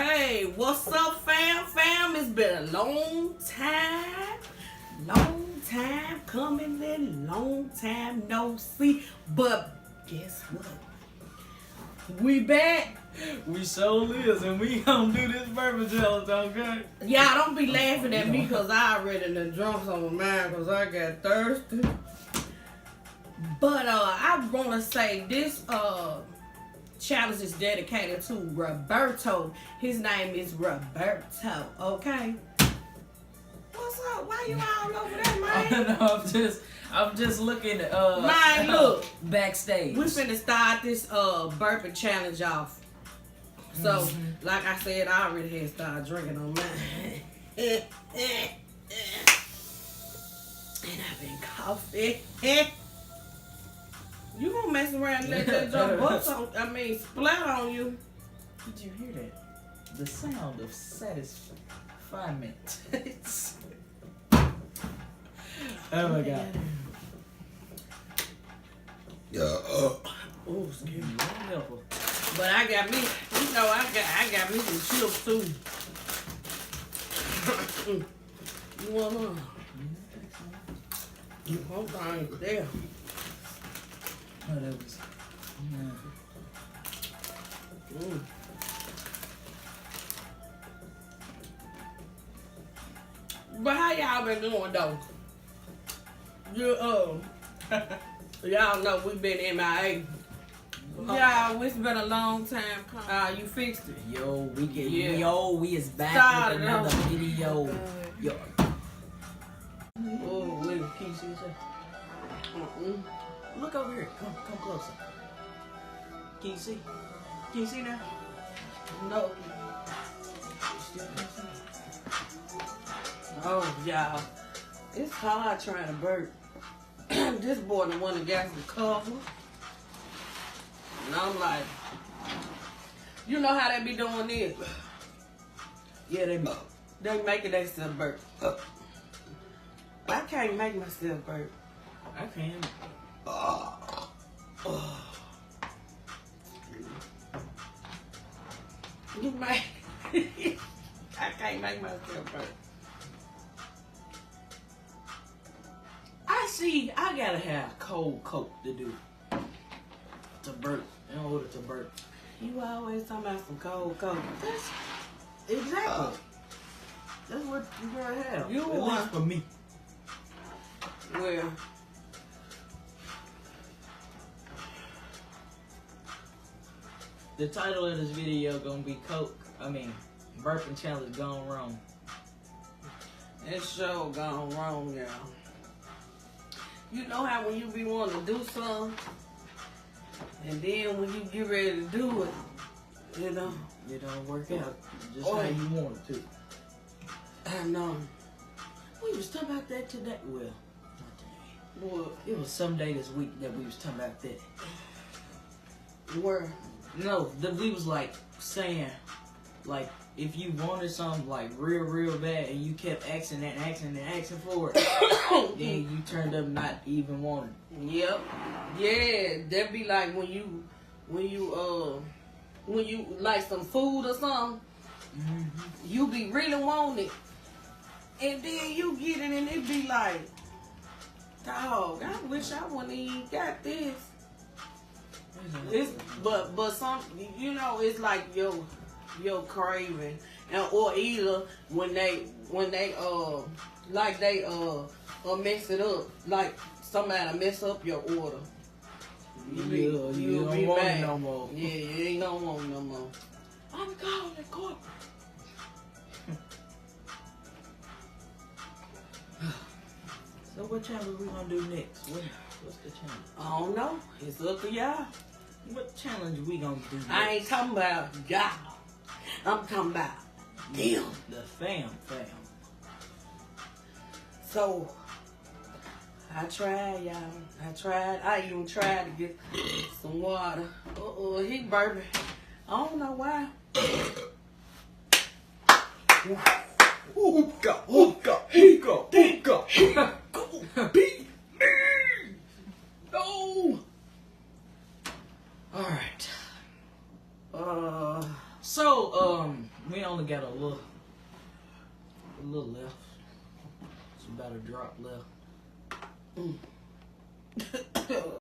Hey, what's up, fam? It's been a long time coming and long time no see. But guess what? We back. We sure is, and we gonna do this burping challenge, okay? Y'all don't be laughing at me because I already done drunk some of mine because I got thirsty. But I want to say this challenge is dedicated to Roberto. His name is Roberto, okay? What's up? Why you all over there, man? No, I'm just looking Man, look. backstage. We finna start this burping challenge off. So, like I said, I already had started drinking on mine. And I've been coughing. You gonna mess around and let that jump bust on, splat on you. Did you hear that? The sound of satisfyment. Oh my god. Yeah. Oh, excuse me. But I got me, I got me some chips too. You want one? Hold on, there. Oh, that was. But how y'all been doing though? Y'all know we been MIA. Yeah, it's been a long time. You fixed it. Yo, we is back Started with another off. video. Yo. Oh, wait, Can you see this? Look over here. Come closer. Can you see? Can you see now? no. Still can't see? Oh, y'all. It's hard trying to burp. This boy the one that got the cover. And I'm like, you know how they be doing this? Yeah, They making themselves burp. I can't make myself burp. I can. You make I can't make myself burp. I gotta have cold coke to do. To burp. In order to burp. You always talking about some cold coke. That's exactly. That's what you gotta have. You At want- least for me. Well, The title of this video gonna be burping challenge gone wrong. it's sure gone wrong, y'all. You know how when you be wanting to do something, and then when you get ready to do it, you know, It don't work out just Oh. how you want it to. I know. We was talking about that today. Well, not today. Well, It was some day this week that we was talking about that. where? No, that we was like saying, like, if you wanted something like real bad and you kept asking for it, then you turned up not even wanting it. Yep. Yeah, that be like when you like some food or something, you be really wanting it. And then you get it and it be like, dog, I wish I wouldn't even got this. It's but some, you know, it's like your craving, and or either when they mess it up, like somebody mess up your order. You don't want it no more. Yeah, you ain't don't want it no more. I'm calling the corporate. So what challenge we gonna do next? What's the challenge? I don't know. It's up to y'all. What challenge we gonna do next? I ain't talking about y'all. I'm talking about them. The fam. So, I tried, y'all. I even tried to get some water. He burping. I don't know why. Hookah. Beat me. No. All right. So, We only got a little left. It's about a drop left.